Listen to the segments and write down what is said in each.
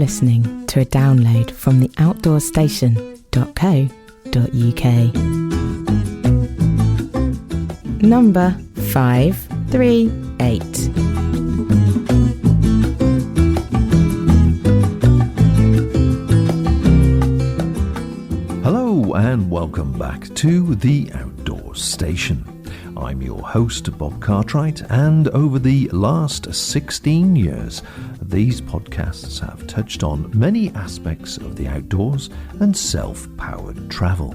listening to a download from the outdoorstation.co.uk. Number 538. Hello and welcome back to the Outdoors Station. I'm your host, Bob Cartwright, and over the last 16 years, these podcasts have touched on many aspects of the outdoors and self-powered travel.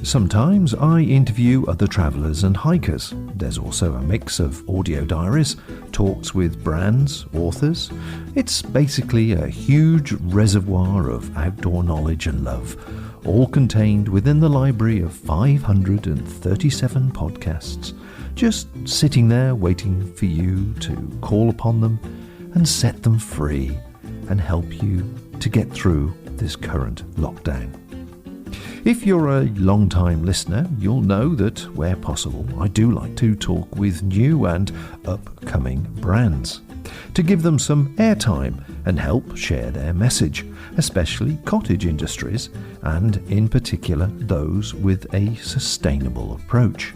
Sometimes I interview other travellers and hikers. There's also a mix of audio diaries, talks with brands, authors. It's basically a huge reservoir of outdoor knowledge and love, all contained within the library of 537 podcasts, just sitting there waiting for you to call upon them and set them free and help you to get through this current lockdown. If you're a long-time listener, you'll know that where possible, I do like to talk with new and upcoming brands to give them some airtime and help share their message, especially cottage industries and in particular those with a sustainable approach.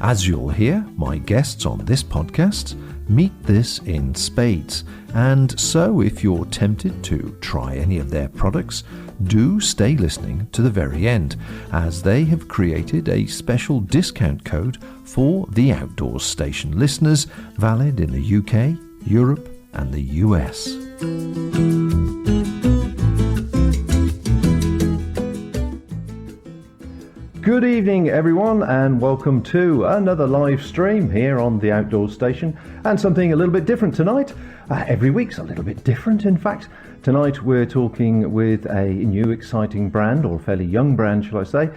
As you'll hear, my guests on this podcast meet this in spades, and so if you're tempted to try any of their products, do stay listening to the very end, as they have created a special discount code for the Outdoors Station listeners, valid in the UK, Europe and the US. Good evening everyone, and welcome to another live stream here on the Outdoors Station, and something a little bit different tonight. Every week's a little bit different, in fact. Tonight we're talking with a new exciting brand, or a fairly young brand shall I say,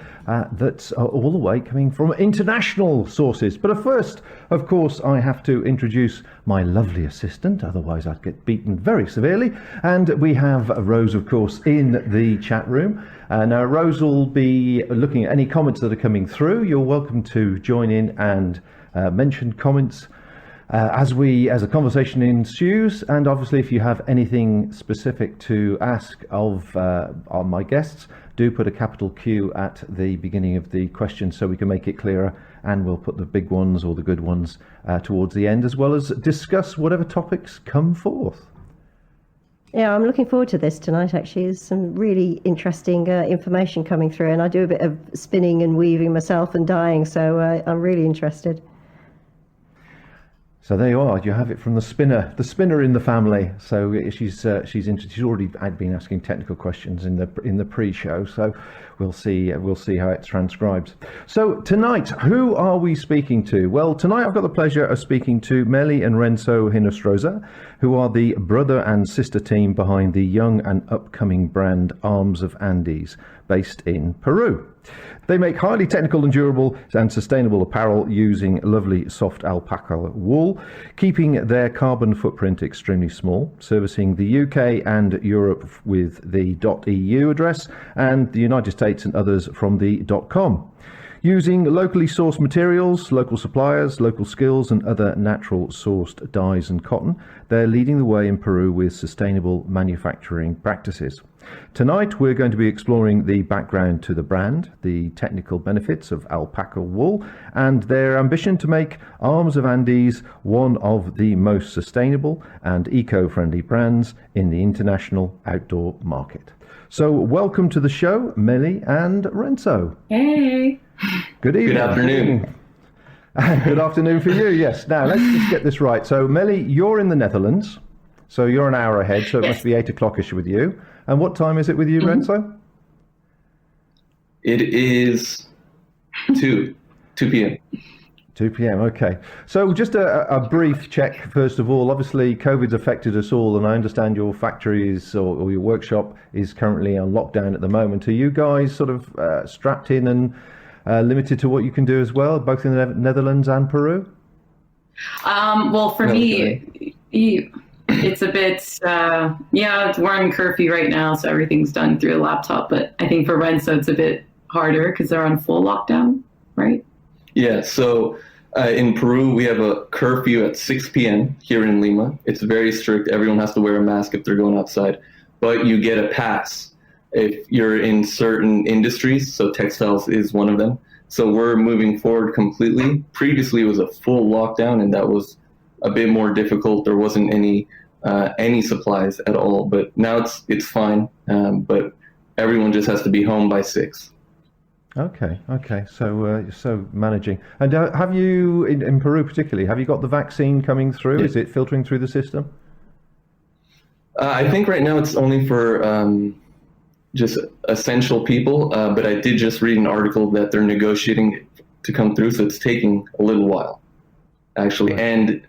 that's all the way coming from international sources. But first, of course, I have to introduce my lovely assistant, otherwise I'd get beaten very severely. And we have Rose, of course, in the chat room. Now Rose will be looking at any comments that are coming through. You're welcome to join in and mention comments as a conversation ensues, and obviously if you have anything specific to ask of my guests, do put a capital Q at the beginning of the question so we can make it clearer, and we'll put the big ones or the good ones towards the end, as well as discuss whatever topics come forth. Yeah, I'm looking forward to this tonight, actually. There's some really interesting information coming through, and I do a bit of spinning and weaving myself and dyeing, so I'm really interested. So there you are. You have it from the spinner in the family. So she's already been asking technical questions in the pre-show. So we'll see how it transcribes. So tonight, who are we speaking to? Well, tonight I've got the pleasure of speaking to Meli and Rensso Hinostroza, who are the brother and sister team behind the young and upcoming brand Arms of Andes, based in Peru. They make highly technical and durable and sustainable apparel using lovely soft alpaca wool, keeping their carbon footprint extremely small, servicing the UK and Europe with the .eu address and the United States and others from the .com. Using locally sourced materials, local suppliers, local skills and other natural sourced dyes and cotton, they're leading the way in Peru with sustainable manufacturing practices. Tonight we're going to be exploring the background to the brand, the technical benefits of alpaca wool, and their ambition to make Arms of Andes one of the most sustainable and eco-friendly brands in the international outdoor market. So welcome to the show, Meli and Rensso. Hey. Good evening. Good afternoon. Good afternoon for you, yes. Now, let's just get this right. So, Meli, you're in the Netherlands, so you're an hour ahead, so it must be 8 o'clock-ish with you. And what time is it with you, Rensso? It is 2 p.m. 2 p.m, okay. So just a brief check, first of all. Obviously, COVID's affected us all, and I understand your factory is, or your workshop is currently on lockdown at the moment. Are you guys sort of strapped in and limited to what you can do as well, both in the Netherlands and Peru? Well, for me, it's a bit, we're on curfew right now, so everything's done through a laptop. But I think for Rensso, it's a bit harder because they're on full lockdown, right? Yeah, so In Peru, we have a curfew at 6 p.m. here in Lima. It's very strict. Everyone has to wear a mask if they're going outside. But you get a pass if you're in certain industries. So textiles is one of them. So we're moving forward completely. Previously, it was a full lockdown, and that was a bit more difficult. There wasn't any supplies at all. But now it's fine. But everyone just has to be home by 6. Okay. So managing. And have you, in Peru particularly, have you got the vaccine coming through? Is it filtering through the system? I think right now it's only for just essential people, but I did just read an article that they're negotiating to come through, so it's taking a little while, actually. Right.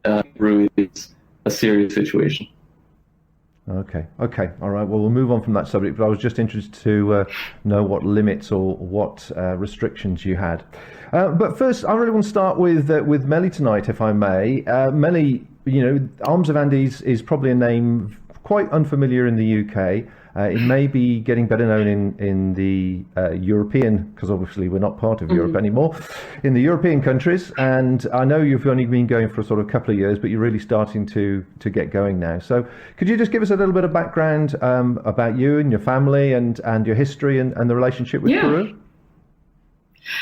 And Peru is a serious situation. Okay. All right. Well, we'll move on from that subject, but I was just interested to know what limits or what restrictions you had. But first, I really want to start with Meli tonight, if I may. Meli, Arms of Andes is probably a name quite unfamiliar in the UK. It may be getting better known in the European, because obviously we're not part of Europe anymore, in the European countries. And I know you've only been going for a sort of couple of years, but you're really starting to get going now. So could you just give us a little bit of background about you and your family and your history and the relationship with Peru?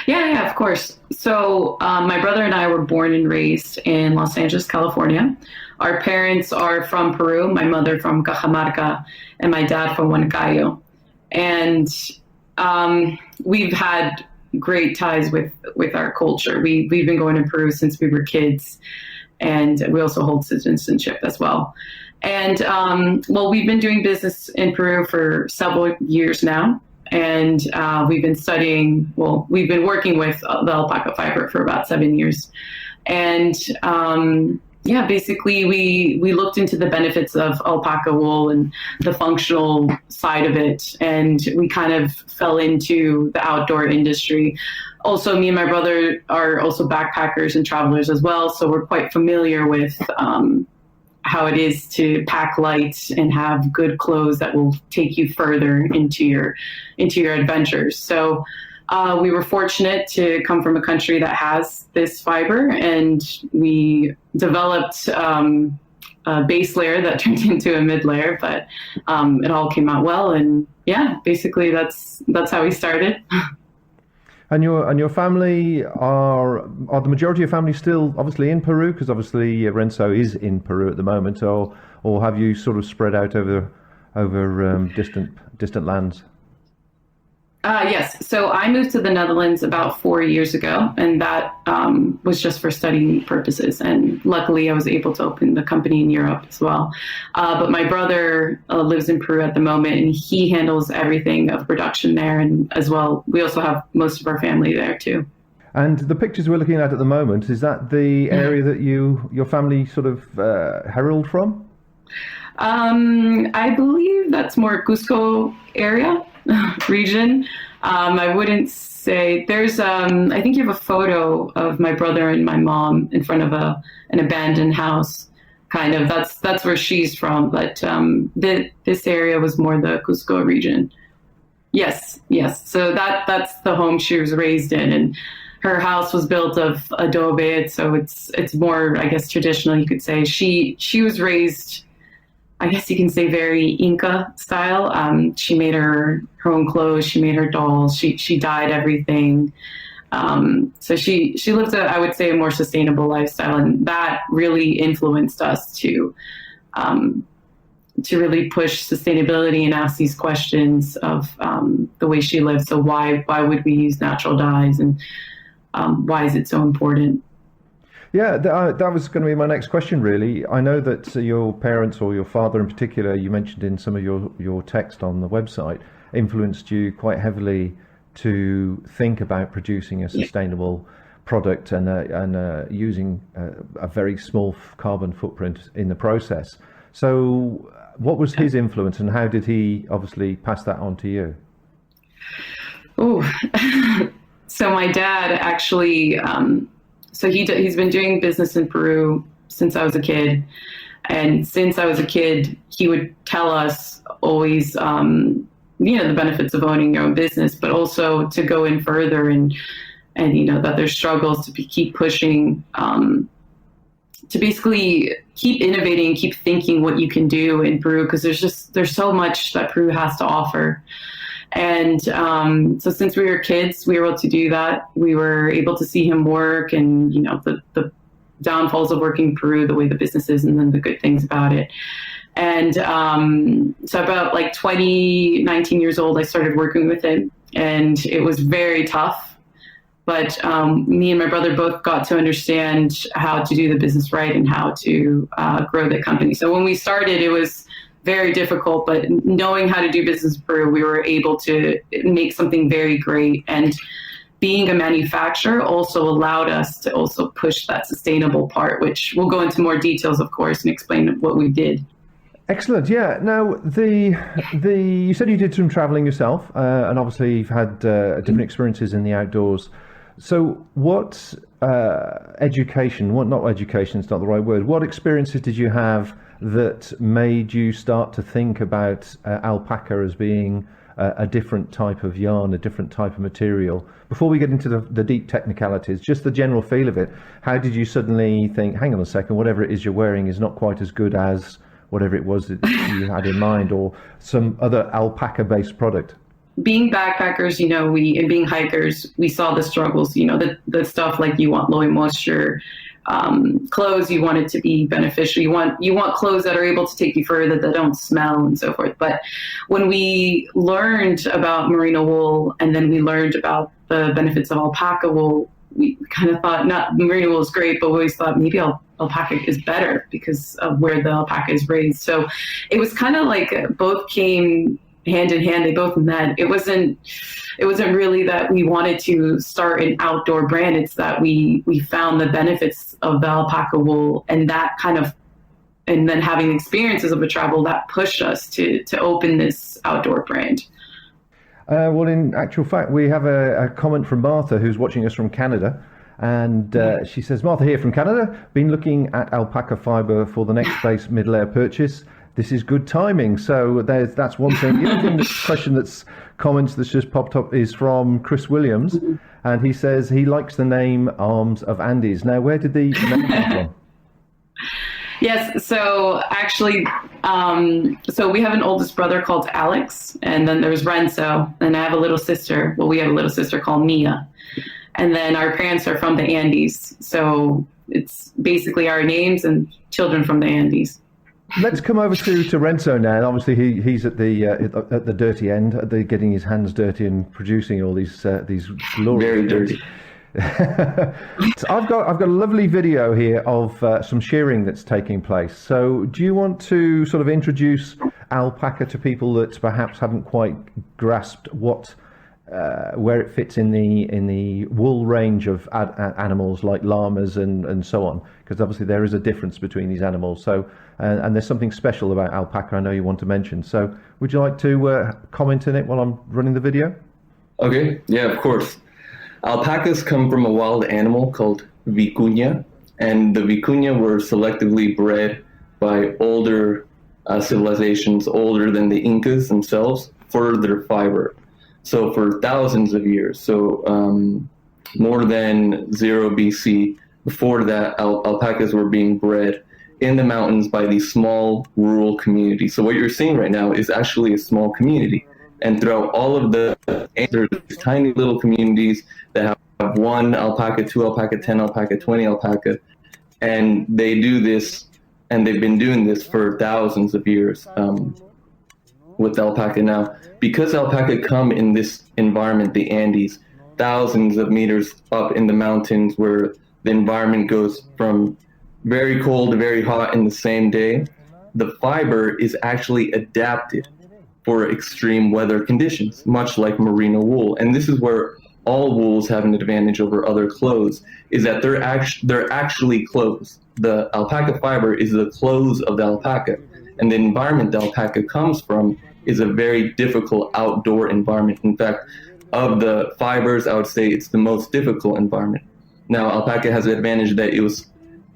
Yeah, of course. So my brother and I were born and raised in Los Angeles, California. Our parents are from Peru, my mother from Cajamarca, and my dad from Huancayo. And we've had great ties with our culture. We've been going to Peru since we were kids, and we also hold citizenship as well. And we've been doing business in Peru for several years now. And we've been working with the alpaca fiber for about 7 years. And basically we looked into the benefits of alpaca wool and the functional side of it. And we kind of fell into the outdoor industry. Also, me and my brother are also backpackers and travelers as well. So we're quite familiar with how it is to pack light and have good clothes that will take you further into your adventures. So we were fortunate to come from a country that has this fiber, and we developed a base layer that turned into a mid layer, but it all came out well. And basically that's how we started. And your family are the majority of family still obviously in Peru, because obviously Rensso is in Peru at the moment, or have you sort of spread out over distant lands? Yes. So I moved to the Netherlands about 4 years ago, and that was just for studying purposes. And luckily, I was able to open the company in Europe as well. But my brother lives in Peru at the moment, and he handles everything of production there. And as well, we also have most of our family there too. And the pictures we're looking at the moment, is that the area that your family sort of herald from? I believe that's more Cusco area. Region. I wouldn't say there's I think you have a photo of my brother and my mom in front of an abandoned house, kind of. That's where she's from, but this area was more the Cusco region. Yes. So that's the home she was raised in, and her house was built of adobe, so it's more, I guess, traditional, you could say. She was raised, I guess you can say, very Inca style. She made her own clothes. She made her dolls. She dyed everything. So she lived I would say, a more sustainable lifestyle, and that really influenced us to really push sustainability and ask these questions of the way she lived. So why would we use natural dyes, and why is it so important? Yeah, that was going to be my next question, really. I know that your parents, or your father in particular, you mentioned in some of your text on the website, influenced you quite heavily to think about producing a sustainable product and using a very small carbon footprint in the process. So what was his influence, and how did he obviously pass that on to you? Oh, so my dad actually... So he's been doing business in Peru since I was a kid. And since I was a kid, he would tell us always, the benefits of owning your own business, but also to go in further and and, that there's struggles to keep pushing, to basically keep innovating, keep thinking what you can do in Peru, because there's so much that Peru has to offer. And so since we were kids, we were able to do that. We were able to see him work, and, the downfalls of working in Peru, the way the business is, and then the good things about it. And so about 19 years old, I started working with him, and it was very tough. But me and my brother both got to understand how to do the business right and how to grow the company. So when we started, it was very difficult, but knowing how to do business in Peru, we were able to make something very great. And being a manufacturer also allowed us to also push that sustainable part, which we'll go into more details, of course, and explain what we did. Excellent. Yeah. Now, you said you did some traveling yourself, and obviously you've had different experiences in the outdoors. So what education, not education, it's not the right word, what experiences did you have that made you start to think about alpaca as being a different type of yarn, a different type of material? Before we get into the deep technicalities, just the general feel of it, how did you suddenly think, hang on a second, whatever it is you're wearing is not quite as good as whatever it was that you had in mind, or some other alpaca-based product? Being backpackers, and being hikers, we saw the struggles, the stuff like you want low moisture clothes, you want it to be beneficial, you want clothes that are able to take you further, that don't smell and so forth. But when we learned about merino wool, and then we learned about the benefits of alpaca wool, we kind of thought, not merino wool is great, but we always thought maybe alpaca is better because of where the alpaca is raised. So it was kind of like both came hand in hand, they both met. It wasn't really that we wanted to start an outdoor brand. It's that we found the benefits of the alpaca wool, and that and then having experiences of a travel that pushed us to open this outdoor brand. Well, in actual fact, we have a comment from Martha, who's watching us from Canada. And she says, Martha here from Canada, been looking at alpaca fiber for the next base mid-layer purchase. This is good timing. So that's one thing. The other question that's just popped up is from Chris Williams, and he says he likes the name Arms of Andes. Now, where did the name come from? Yes, so actually, so we have an oldest brother called Alex, and then there's Rensso, and I have a little sister. Well, we have a little sister called Mia, and then our parents are from the Andes. So it's basically our names and children from the Andes. Let's come over to Rensso now. Obviously, he's at the dirty end, getting his hands dirty and producing all these glorious. Very dirty. So I've got a lovely video here of some shearing that's taking place. So, do you want to sort of introduce alpaca to people that perhaps haven't quite grasped where it fits in the wool range of animals like llamas and so on? Because obviously there is a difference between these animals. So, and there's something special about alpaca I know you want to mention. So, would you like to comment on it while I'm running the video? Okay, yeah, of course. Alpacas come from a wild animal called vicuña, and the vicuña were selectively bred by older civilizations, older than the Incas themselves, for their fiber. So for thousands of years, so more than 0 BC, before that, alpacas were being bred in the mountains by these small rural communities. So what you're seeing right now is actually a small community. And throughout all of these tiny little communities that have 1 alpaca, 2 alpaca, 10 alpaca, 20 alpaca, and they do this, and they've been doing this for thousands of years with alpaca. Now, because alpaca come in this environment, the Andes, thousands of meters up in the mountains where the environment goes from very cold to very hot in the same day, the fiber is actually adapted for extreme weather conditions, much like merino wool. And this is where all wools have an advantage over other clothes, is that they're actually clothes. The alpaca fiber is the clothes of the alpaca. And the environment the alpaca comes from is a very difficult outdoor environment. In fact, of the fibers, I would say it's the most difficult environment. Now, alpaca has the advantage that it was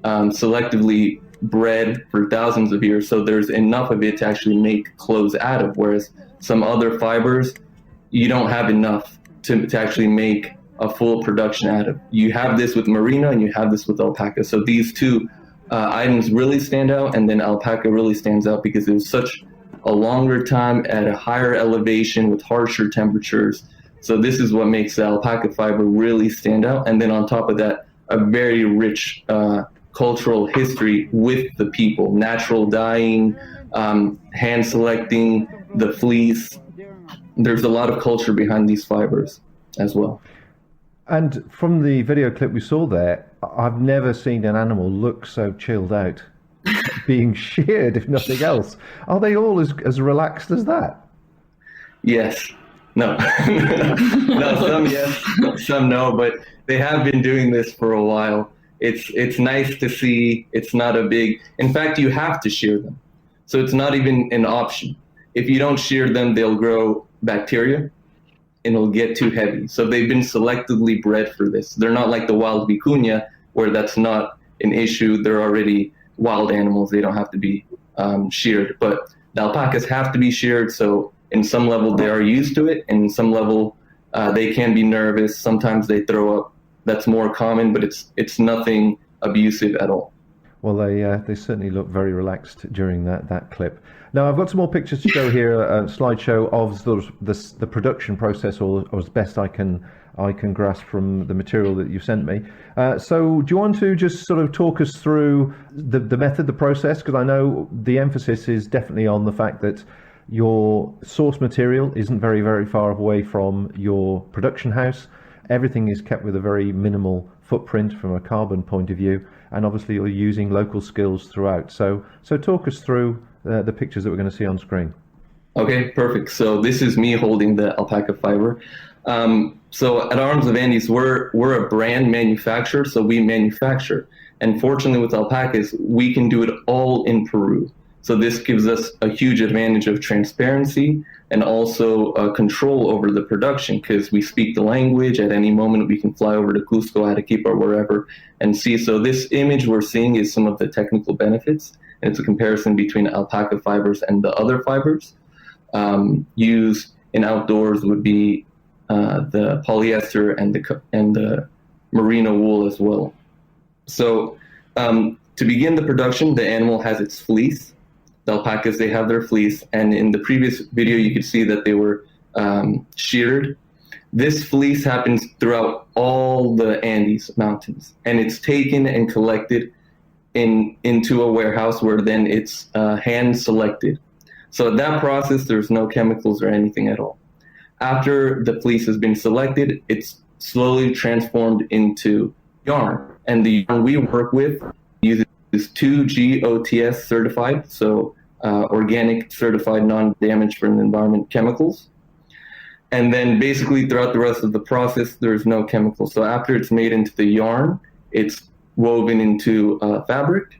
selectively bred for thousands of years, so there's enough of it to actually make clothes out of, whereas some other fibers, you don't have enough to actually make a full production out of. You have this with merino and you have this with alpaca. So these two items really stand out, and then alpaca really stands out because it was such a longer time at a higher elevation with harsher temperatures. So this is what makes the alpaca fiber really stand out. And then on top of that, a very rich cultural history with the people, natural dyeing, hand selecting the fleece. There's a lot of culture behind these fibers as well. And from the video clip we saw there, I've never seen an animal look so chilled out, being sheared, if nothing else. Are they all as relaxed as that? Yes. No. No, some yes, some no, but they have been doing this for a while. It's nice to see. It's not a big, in fact, you have to shear them. So it's not even an option. If you don't shear them, they'll grow bacteria and it'll get too heavy. So they've been selectively bred for this. They're not like the wild vicuña where that's not an issue. They're already wild animals. They don't have to be sheared, but the alpacas have to be sheared. So in some level they are used to it, and in some level they can be nervous. Sometimes they throw up. That's more common, but it's nothing abusive at all. Well, they certainly look very relaxed during that clip. Now, I've got some more pictures to show here, a slideshow of sort of the production process, or as best I can grasp from the material that you've sent me. So do you want to just sort of talk us through the method, the process? Because I know the emphasis is definitely on the fact that your source material isn't very, very far away from your production house. Everything is kept with a very minimal footprint from a carbon point of view, and obviously you're using local skills throughout. So talk us through the pictures that we're going to see on screen. Okay, perfect. So this is me holding the alpaca fiber. So at Arms of Andes, we're a brand manufacturer, so we manufacture. And fortunately with alpacas, we can do it all in Peru. So this gives us a huge advantage of transparency and also control over the production, because we speak the language. At any moment, we can fly over to Cusco, Arequipa, or wherever, and see. So this image we're seeing is some of the technical benefits. And it's a comparison between alpaca fibers and the other fibers. Used in outdoors would be the polyester and the merino wool as well. So to begin the production, the animal has its fleece. The alpacas, they have their fleece, and in the previous video you could see that they were sheared. This fleece happens throughout all the Andes mountains, and it's taken and collected into a warehouse where then it's hand selected. So at that process, there's no chemicals or anything at all. After the fleece has been selected, it's slowly transformed into yarn, and the yarn we work with uses 2 GOTS certified, so organic certified, non-damage for the environment chemicals. And then basically throughout the rest of the process, there's no chemicals. So after it's made into the yarn, it's woven into fabric,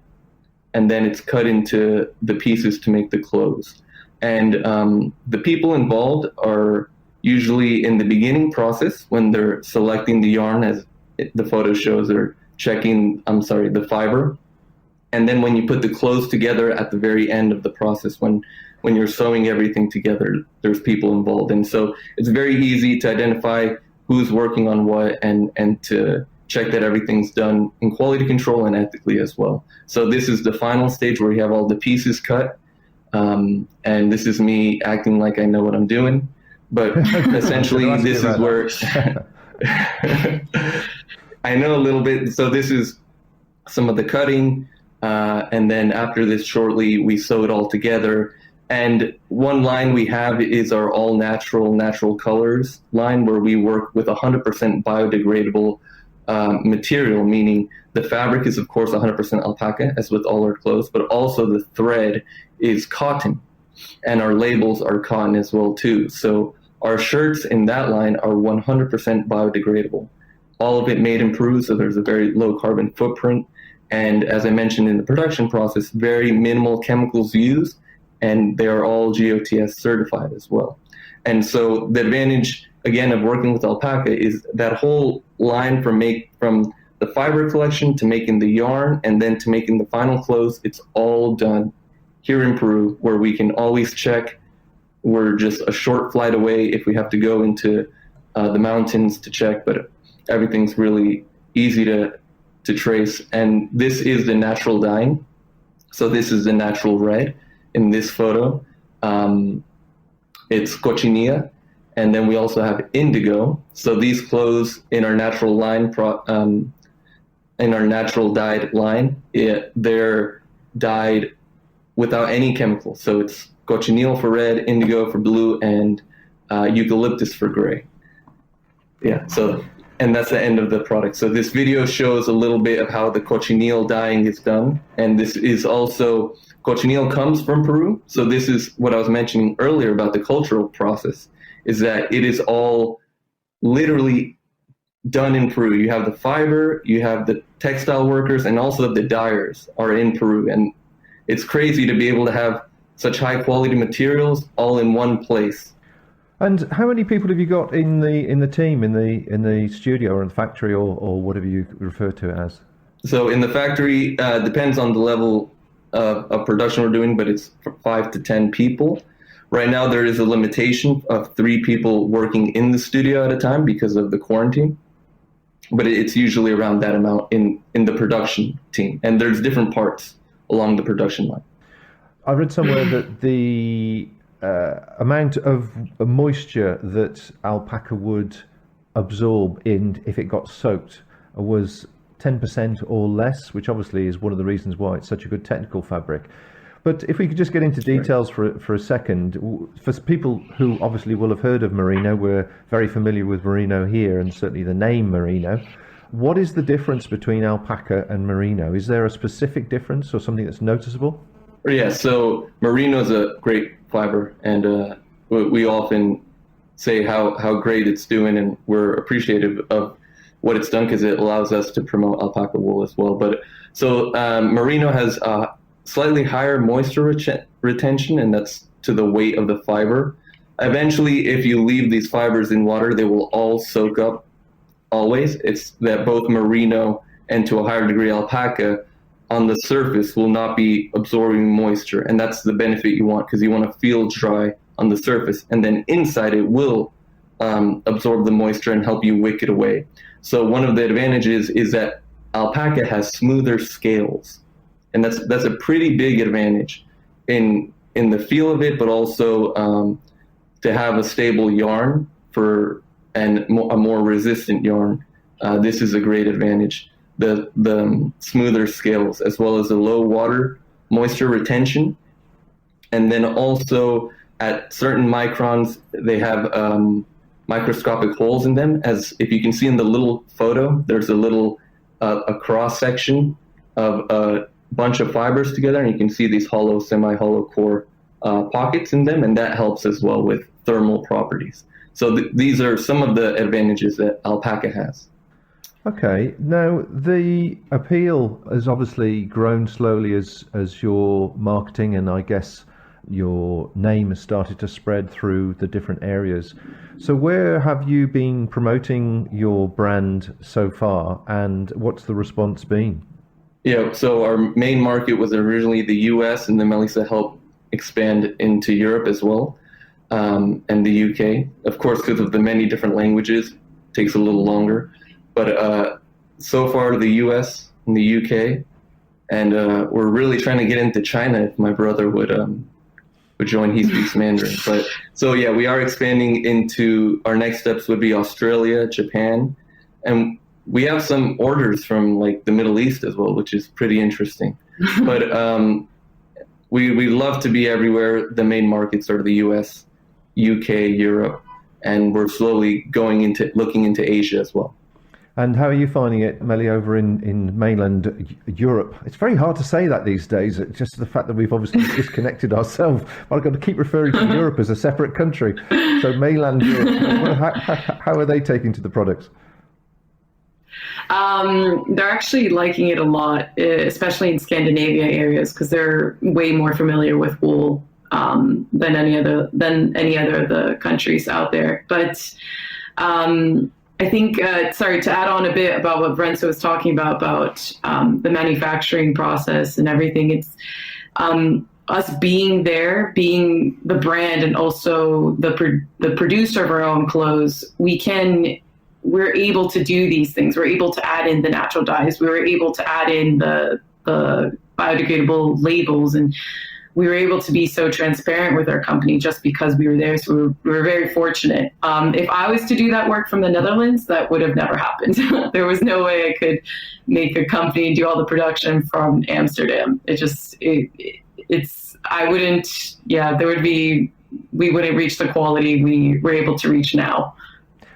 and then it's cut into the pieces to make the clothes. And the people involved are usually in the beginning process when they're selecting the yarn, as the photo shows, they're checking, the fiber. And then when you put the clothes together at the very end of the process, when you're sewing everything together, there's people involved. And so it's very easy to identify who's working on what and to check that everything's done in quality control and ethically as well. So this is the final stage where you have all the pieces cut. And this is me acting like I know what I'm doing. But essentially, this is where I know a little bit. So this is some of the cutting. And then after this, shortly, we sew it all together. And one line we have is our all natural colors line, where we work with 100% biodegradable material, meaning the fabric is, of course, 100% alpaca, as with all our clothes, but also the thread is cotton, and our labels are cotton as well, too. So our shirts in that line are 100% biodegradable. All of it made in Peru, so there's a very low carbon footprint. And as I mentioned in the production process, very minimal chemicals used, and they are all GOTS certified as well. And so the advantage, again, of working with alpaca is that whole line from the fiber collection to making the yarn and then to making the final clothes, it's all done here in Peru, where we can always check. We're just a short flight away if we have to go into the mountains to check, but everything's really easy to trace. And this is the natural dyeing. So this is the natural red in this photo. It's cochinilla. And then we also have indigo. So these clothes in our natural line, in our natural dyed line, they're dyed without any chemicals. So it's cochineal for red, indigo for blue, and eucalyptus for gray. Yeah, so, and that's the end of the product. So this video shows a little bit of how the cochineal dyeing is done. And this is also, cochineal comes from Peru. So this is what I was mentioning earlier about the cultural process, is that it is all literally done in Peru. You have the fiber, you have the textile workers, and also the dyers are in Peru. And it's crazy to be able to have such high quality materials all in one place. And how many people have you got in the team, in the studio or in the factory, or whatever you refer to it as? So in the factory, depends on the level of production we're doing, but it's 5 to 10 people. Right now, there is a limitation of 3 people working in the studio at a time because of the quarantine. But it's usually around that amount in the production team. And there's different parts along the production line. I read somewhere that the amount of moisture that alpaca would absorb if it got soaked was 10% or less, which obviously is one of the reasons why it's such a good technical fabric. But if we could just get into details for a second, for people who obviously will have heard of merino, we're very familiar with merino here, and certainly the name merino. What is the difference between alpaca and merino? Is there a specific difference or something that's noticeable? Yeah, so merino is a great fiber, and we often say how great it's doing, and we're appreciative of what it's done because it allows us to promote alpaca wool as well. But so merino has slightly higher moisture retention, and that's to the weight of the fiber. Eventually, if you leave these fibers in water, they will all soak up always. It's that both merino and to a higher degree alpaca on the surface will not be absorbing moisture, and that's the benefit you want, because you want to feel dry on the surface, and then inside it will absorb the moisture and help you wick it away. So one of the advantages is that alpaca has smoother scales. And that's a pretty big advantage in the feel of it, but also to have a stable yarn and a more resistant yarn. This is a great advantage. The smoother scales, as well as the low water moisture retention. And then also at certain microns, they have microscopic holes in them. As if you can see in the little photo, there's a little a cross section of bunch of fibers together, and you can see these hollow, semi-hollow core pockets in them, and that helps as well with thermal properties. So these are some of the advantages that alpaca has. Okay, now the appeal has obviously grown slowly as your marketing and I guess your name has started to spread through the different areas. So where have you been promoting your brand so far, and what's the response been? Yeah, so our main market was originally the US, and then Melissa helped expand into Europe as well, and the UK. Of course, because of the many different languages, it takes a little longer. But so far, the US and the UK, and we're really trying to get into China if my brother would join. He speaks Mandarin. But so yeah, we are expanding into, our next steps would be Australia, Japan, and we have some orders from like the Middle East as well, which is pretty interesting. But we love to be everywhere. The main markets are the US, UK, Europe, and we're slowly looking into Asia as well. And how are you finding it, Meli, over in mainland Europe? It's very hard to say that these days, just the fact that we've obviously disconnected ourselves. But I've got to keep referring to Europe as a separate country. So mainland Europe, how are they taking to the products? They're actually liking it a lot, especially in Scandinavia areas, because they're way more familiar with wool than any other of the countries out there. But I think, to add on a bit about what Rensso was talking about the manufacturing process and everything, it's us being there, being the brand and also the producer of our own clothes, we can we're able to do these things. We're able to add in the natural dyes. We were able to add in the biodegradable labels, and we were able to be so transparent with our company just because we were there. So we were very fortunate. If I was to do that work from the Netherlands, that would have never happened. There was no way I could make a company and do all the production from Amsterdam. We wouldn't reach the quality we were able to reach now.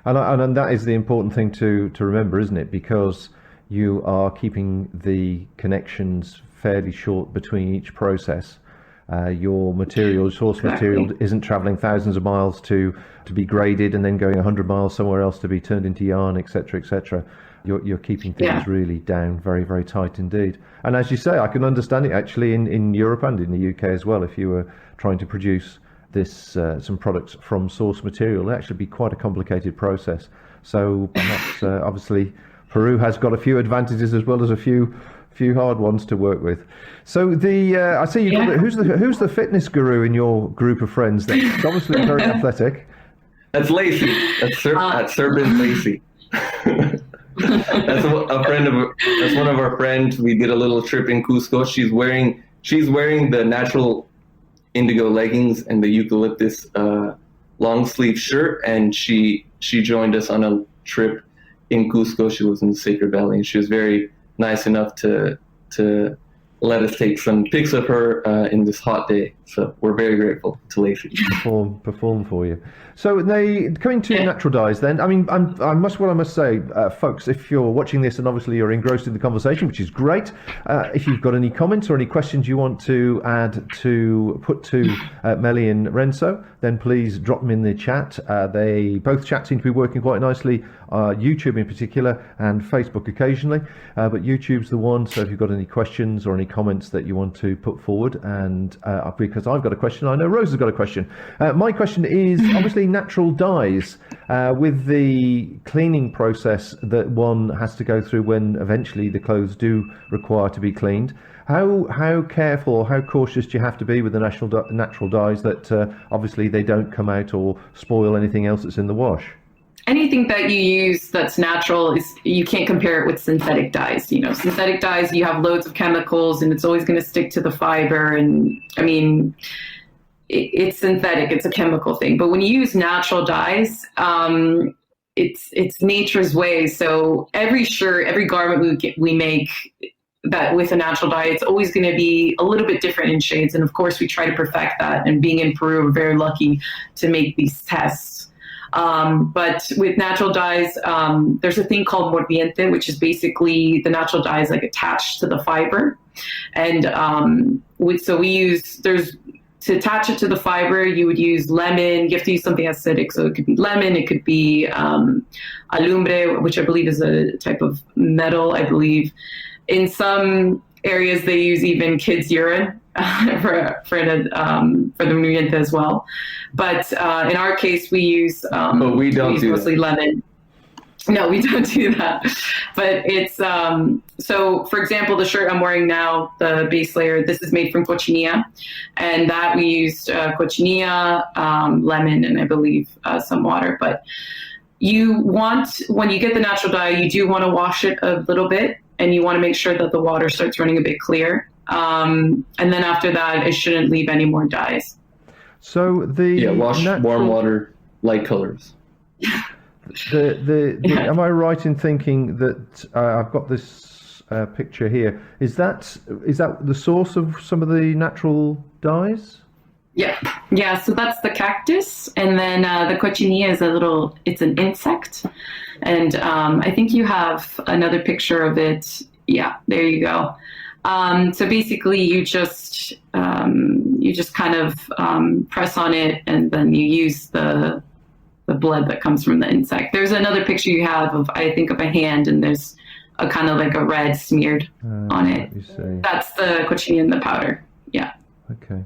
And that is the important thing to remember, isn't it? Because you are keeping the connections fairly short between each process. Your material, source material, isn't traveling thousands of miles to be graded and then going 100 miles somewhere else to be turned into yarn, etc., etc. You're keeping things really down very, very tight indeed. And as you say, I can understand it actually in Europe and in the UK as well. If you were trying to produce some products from source material, it'd actually be quite a complicated process. So perhaps obviously Peru has got a few advantages as well as a few hard ones to work with. So I see got who's the fitness guru in your group of friends then? It's obviously very athletic. That's Lacey. That's Serpent Lacey. That's one of our friends. We did a little trip in Cusco. She's wearing the natural indigo leggings and the eucalyptus long sleeve shirt, and she joined us on a trip in Cusco. She lives in the Sacred Valley, and she was very nice enough to let us take some pics of her in this hot day. So we're very grateful to Lacey. Perform for you. So coming to natural dyes then, I mean, I must say, folks, if you're watching this and obviously you're engrossed in the conversation, which is great, if you've got any comments or any questions you want to put to Meli and Rensso, then please drop them in the chat. Both chats seem to be working quite nicely, YouTube in particular and Facebook occasionally, but YouTube's the one. So if you've got any questions or any comments that you want to put forward, and because I've got a question, I know Rose has got a question. My question is obviously natural dyes with the cleaning process that one has to go through when eventually the clothes do require to be cleaned. How careful or how cautious do you have to be with the natural dyes that obviously they don't come out or spoil anything else that's in the wash? Anything that you use that's natural you can't compare it with synthetic dyes. Synthetic dyes, you have loads of chemicals and it's always going to stick to the fiber. And I mean, it's synthetic, it's a chemical thing. But when you use natural dyes, it's nature's way. So every shirt, every garment we make that with a natural dye, it's always going to be a little bit different in shades. And of course, we try to perfect that. And being in Peru, we're very lucky to make these tests. But with natural dyes, there's a thing called mordiente, which is basically the natural dye is like attached to the fiber. And to attach it to the fiber, you would use lemon. You have to use something acidic. So it could be lemon, it could be alumbre, which I believe is a type of metal, I believe. In some areas, they use even kids' urine for the mordiente as well. But in our case, we use but we don't do mostly lemon. No, we don't do that. But it's so, for example, the shirt I'm wearing now, the base layer, this is made from cochinilla, and that we used cochinilla, lemon, and I believe some water. But when you get the natural dye, you do want to wash it a little bit, and you want to make sure that the water starts running a bit clear. And then after that, it shouldn't leave any more dyes. So wash warm water, light colors. Am I right in thinking that I've got this picture here? Is that the source of some of the natural dyes? Yeah. So that's the cactus, and then the cochinilla is it's an insect, and I think you have another picture of it. Yeah, there you go. So basically, you just kind of press on it, and then you use the blood that comes from the insect. There's another picture you have of a hand, and there's a kind of like a red smeared on it. That's the cochinilla in the powder. Yeah. Okay.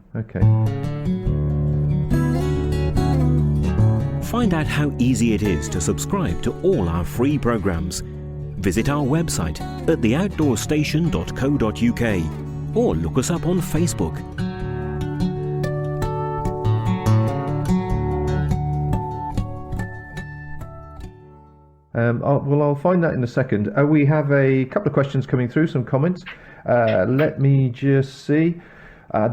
Find out how easy it is to subscribe to all our free programs. Visit our website at theoutdoorstation.co.uk or look us up on Facebook. I'll find that in a second. We have a couple of questions coming through, some comments. Let me just see.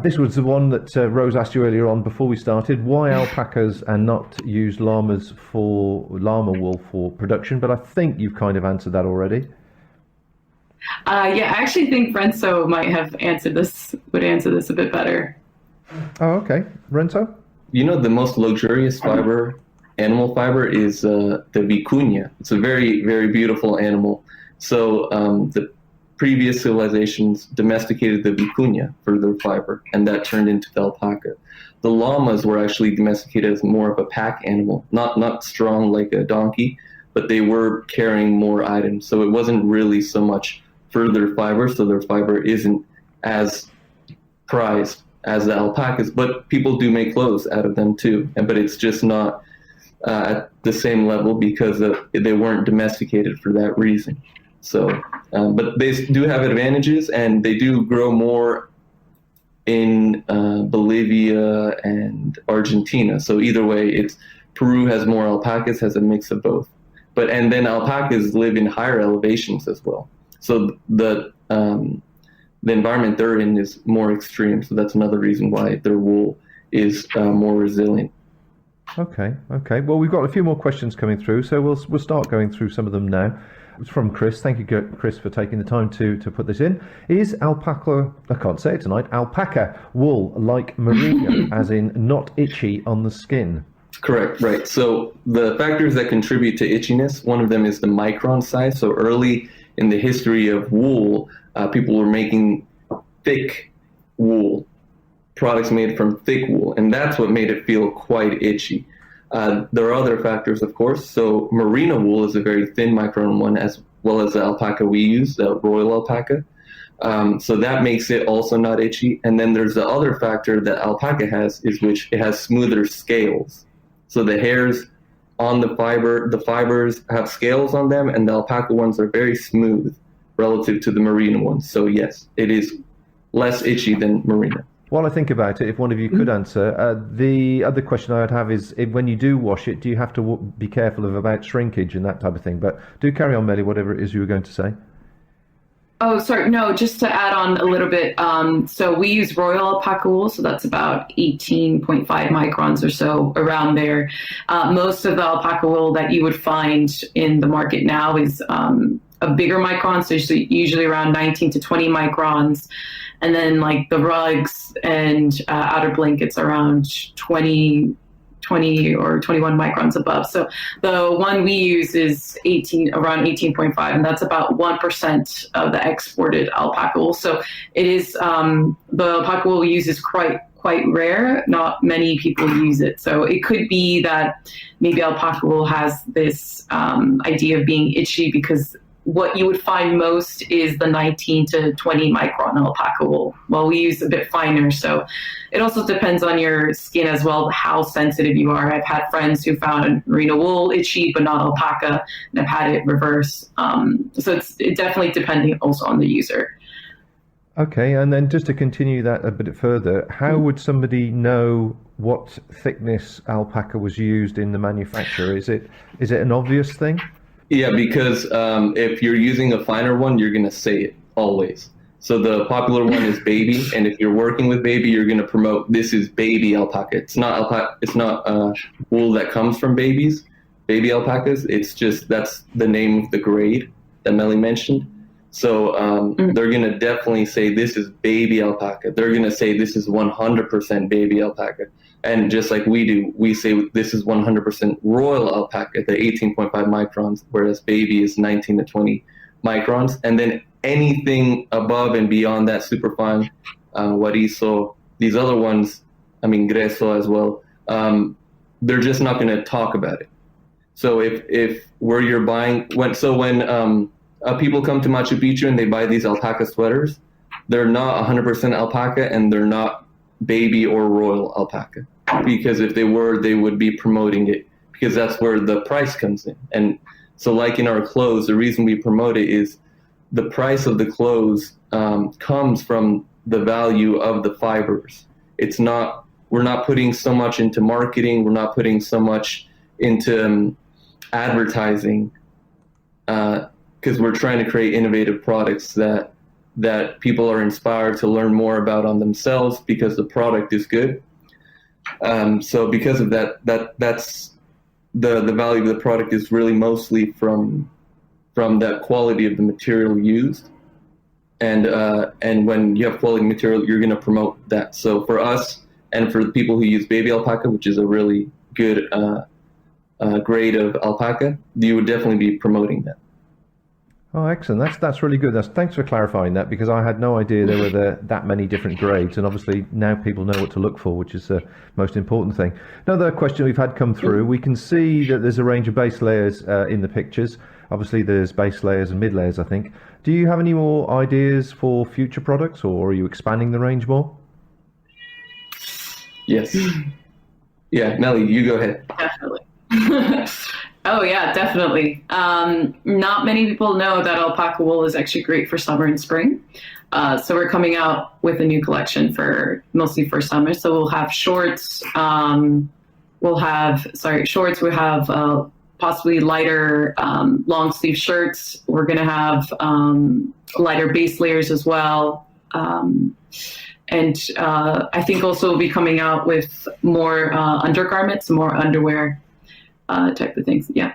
This was the one that Rose asked you earlier on before we started. Why alpacas and not use llama wool for production? But I think you've kind of answered that already. Yeah, I actually think Rensso would answer this a bit better. Oh, okay. Rensso? You know, the most luxurious animal fiber is the vicuña. It's a very, very beautiful animal. So the previous civilizations domesticated the vicuña for their fiber, and that turned into the alpaca. The llamas were actually domesticated as more of a pack animal, not strong like a donkey, but they were carrying more items. So it wasn't really so much for their fiber, so their fiber isn't as prized as the alpacas, but people do make clothes out of them too. But it's just not at the same level because they weren't domesticated for that reason. So, but they do have advantages, and they do grow more in Bolivia and Argentina. So either way, Peru has more alpacas, has a mix of both. And then alpacas live in higher elevations as well. So the environment they're in is more extreme. So that's another reason why their wool is more resilient. Okay. Well, we've got a few more questions coming through, so we'll start going through some of them now. It's from Chris. Thank you, Chris, for taking the time to put this in. Is alpaca, I can't say it tonight, alpaca wool like merino, as in not itchy on the skin? Correct, right. So the factors that contribute to itchiness, one of them is the micron size. So early in the history of wool, people were making thick wool, products made from thick wool, and that's what made it feel quite itchy. There are other factors, of course. So merino wool is a very thin micron one, as well as the alpaca we use, the royal alpaca. So that makes it also not itchy. And then there's the other factor that alpaca has, which it has smoother scales. So the hairs on the fibers have scales on them, and the alpaca ones are very smooth relative to the merino ones. So yes, it is less itchy than merino. While I think about it, if one of you could answer, the other question I would have is, when you do wash it, do you have to be careful about shrinkage and that type of thing? But do carry on, Meli, whatever it is you were going to say. Oh, sorry. No, just to add on a little bit. So we use royal alpaca wool, so that's about 18.5 microns or so, around there. Most of the alpaca wool that you would find in the market now is a bigger micron, so usually around 19 to 20 microns. And then like the rugs and outer blankets around 20 or 21 microns above. So the one we use is around 18.5, and that's about 1% of the exported alpaca wool. So it is, the alpaca wool we use is quite rare. Not many people use it. So it could be that maybe alpaca wool has this idea of being itchy, because what you would find most is the 19 to 20 micron alpaca wool. Well, we use a bit finer. So it also depends on your skin as well, how sensitive you are. I've had friends who found merino wool itchy, but not alpaca, and I've had it reverse. So it's definitely depending also on the user. Okay, and then just to continue that a bit further, how would somebody know what thickness alpaca was used in the manufacture? Is it an obvious thing? Yeah, because if you're using a finer one, you're going to say it always. So the popular one is baby, and if you're working with baby, you're going to promote this is baby alpaca. It's not alpaca. It's not wool that comes from baby alpacas. It's just that's the name of the grade that Meli mentioned. So they're going to definitely say this is baby alpaca. They're going to say this is 100% baby alpaca. And just like we do, we say this is 100% royal alpaca, the 18.5 microns, whereas baby is 19 to 20 microns. And then anything above and beyond that superfine, guarizo, these other ones, greso as well, they're just not going to talk about it. So if where you're buying, when people come to Machu Picchu and they buy these alpaca sweaters, they're not 100% alpaca, and they're not baby or royal alpaca, because if they were, they would be promoting it, because that's where the price comes in. And so like in our clothes, the reason we promote it is the price of the clothes comes from the value of the fibers. We're not putting so much into marketing, we're not putting so much into advertising because we're trying to create innovative products that people are inspired to learn more about on themselves because the product is good. So because of that's the value of the product is really mostly from that quality of the material used. And when you have quality material, you're going to promote that. So for us and for the people who use baby alpaca, which is a really good grade of alpaca, you would definitely be promoting that. Oh, excellent. That's really good. Thanks for clarifying that, because I had no idea there were that many different grades, and obviously now people know what to look for, which is the most important thing. Another question we've had come through, we can see that there's a range of base layers in the pictures. Obviously there's base layers and mid layers, I think. Do you have any more ideas for future products, or are you expanding the range more? Yes. Yeah, Meli, you go ahead. Definitely. Oh yeah, definitely. Not many people know that alpaca wool is actually great for summer and spring. So we're coming out with a new collection mostly for summer. So we'll have shorts. We'll have possibly lighter long sleeve shirts. We're going to have lighter base layers as well. And I think also we'll be coming out with more undergarments, more underwear type of things. Yeah.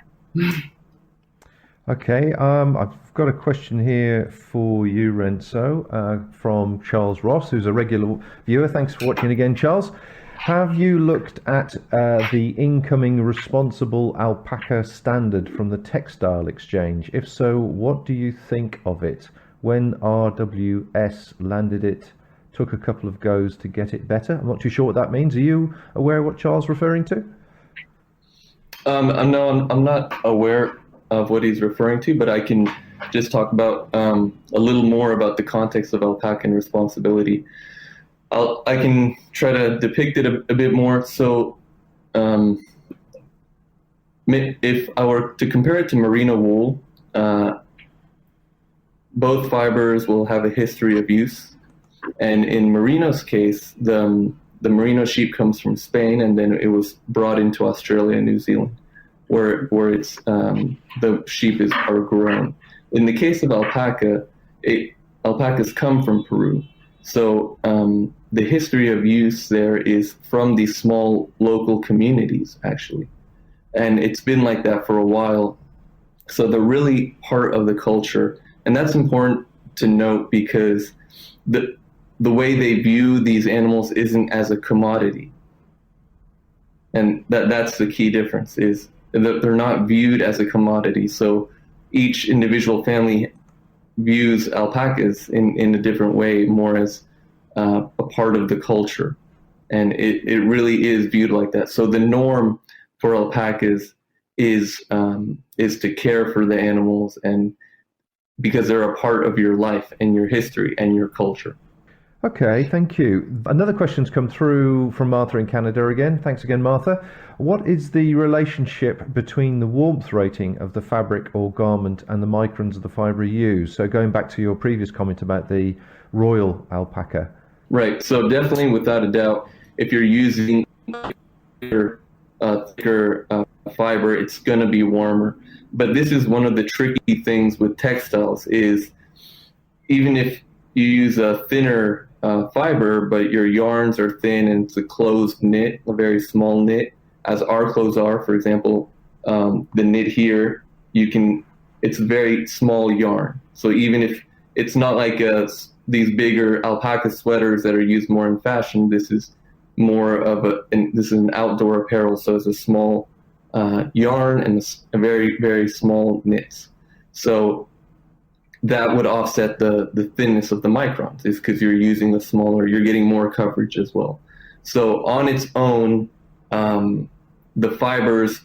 Okay. I've got a question here for you, Rensso, from Charles Ross, who's a regular viewer. Thanks for watching again, Charles. Have you looked at the incoming responsible alpaca standard from the Textile Exchange? If so, what do you think of it? When RWS landed it, took a couple of goes to get it better. I'm not too sure what that means. Are you aware of what Charles is referring to? No, I'm not aware of what he's referring to, but I can just talk about a little more about the context of alpaca and responsibility. I can try to depict it a bit more. So if I were to compare it to merino wool, both fibers will have a history of use. And in merino's case, the merino sheep comes from Spain, and then it was brought into Australia and New Zealand, where it's the sheep are grown. In the case of alpaca, alpacas come from Peru. So the history of use there is from these small local communities, actually. And it's been like that for a while. So they're really part of the culture. And that's important to note, because the way they view these animals isn't as a commodity. And that's the key difference, is that they're not viewed as a commodity. So each individual family views alpacas in a different way, more as a part of the culture. And it really is viewed like that. So the norm for alpacas is to care for the animals, and because they're a part of your life and your history and your culture. Okay, thank you. Another question's come through from Martha in Canada again. Thanks again, Martha. What is the relationship between the warmth rating of the fabric or garment and the microns of the fiber used? So going back to your previous comment about the royal alpaca. Right. So definitely, without a doubt, if you're using thicker fiber, it's going to be warmer. But this is one of the tricky things with textiles, is even if you use a thinner fiber, but your yarns are thin and it's a closed knit, a very small knit, as our clothes are, for example, the knit here, it's very small yarn. So even if it's not like these bigger alpaca sweaters that are used more in fashion, this is more of this is an outdoor apparel. So it's a small yarn and a very, very small knits. So that would offset the thinness of the microns, is because you're using you're getting more coverage as well. So on its own, the fibers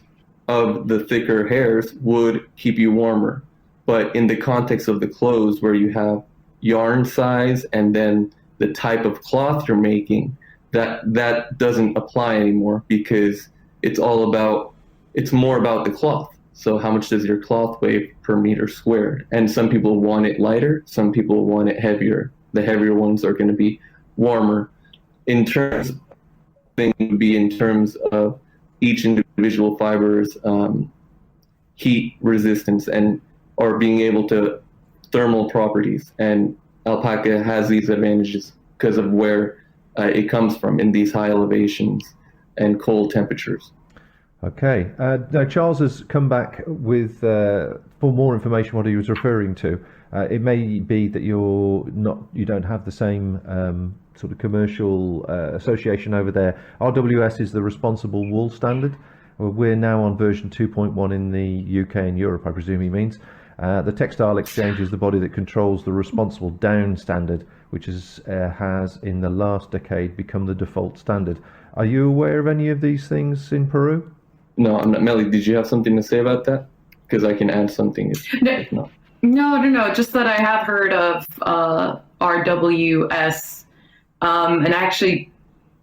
of the thicker hairs would keep you warmer. But in the context of the clothes, where you have yarn size and then the type of cloth you're making, that doesn't apply anymore, because it's more about the cloth. So how much does your cloth weigh per meter squared? And some people want it lighter, some people want it heavier. The heavier ones are going to be warmer. In terms of each individual fiber's heat resistance. And or being able to thermal properties. And alpaca has these advantages because of where it comes from in these high elevations and cold temperatures. Okay. Now Charles has come back with for more information what he was referring to. It may be that you don't have the same sort of commercial association over there. RWS is the responsible wool standard. We're now on version 2.1 in the UK and Europe, I presume he means. The Textile Exchange is the body that controls the responsible down standard, which has in the last decade become the default standard. Are you aware of any of these things in Peru? No, I'm not. Meli, did you have something to say about that? Because I can add something if not. No. Just that I have heard of RWS, and I actually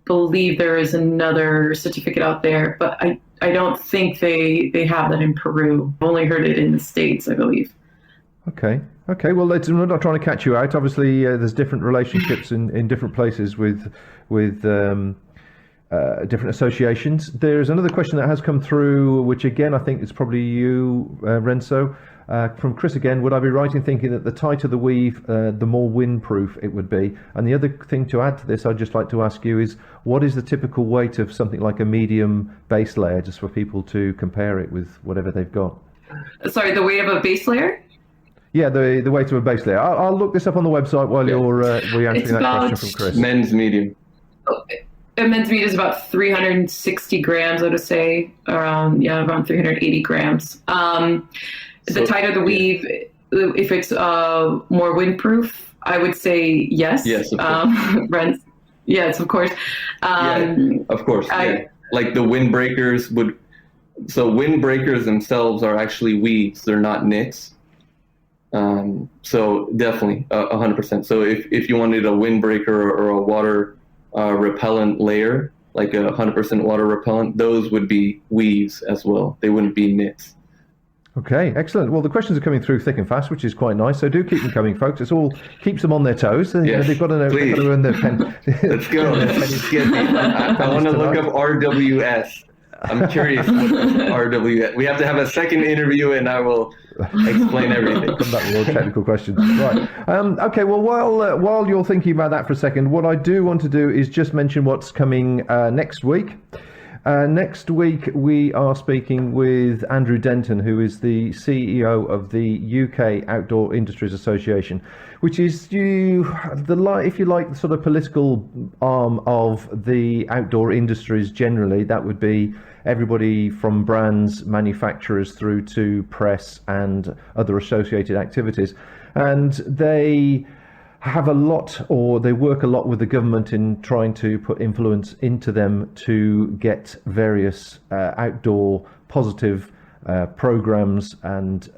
believe there is another certificate out there, but I don't think they have that in Peru. I've only heard it in the States, I believe. Okay. Well, we're not trying to catch you out. Obviously, there's different relationships in different places with different associations. There's another question that has come through, which again I think is probably you, Rensso, from Chris again. Would I be right in thinking that the tighter the weave, the more windproof it would be? And the other thing to add to this, I'd just like to ask you is, what is the typical weight of something like a medium base layer, just for people to compare it with whatever they've got? Sorry, the weight of a base layer? Yeah, the weight of a base layer. I'll look this up on the website while we're answering that question from Chris. Men's medium. A men's medium is about 360 grams, I would say, around 380 grams. The tighter the weave, if it's more windproof, I would say yes. Yes, of course. Yes, of course. Of course. Like the windbreakers would. So windbreakers themselves are actually weaves; they're not knits. So definitely 100%. So if you wanted a windbreaker or a water repellent layer, like 100% water repellent, those would be weaves as well. They wouldn't be knits. Okay, excellent. Well, the questions are coming through thick and fast, which is quite nice. So do keep them coming, folks. It's all keeps them on their toes. Yes, they've got to earn their pen. Let's go. I want to look up RWS. I'm curious what RWS. We have to have a second interview, and I will explain everything. Come back with more technical questions. Right. Okay. Well, while you're thinking about that for a second, what I do want to do is just mention what's coming next week. Next week, we are speaking with Andrew Denton, who is the CEO of the UK Outdoor Industries Association, which is, if you like, the sort of political arm of the outdoor industries generally. That would be everybody from brands, manufacturers, through to press and other associated activities. And they have a lot, or they work a lot with the government in trying to put influence into them to get various outdoor positive programs and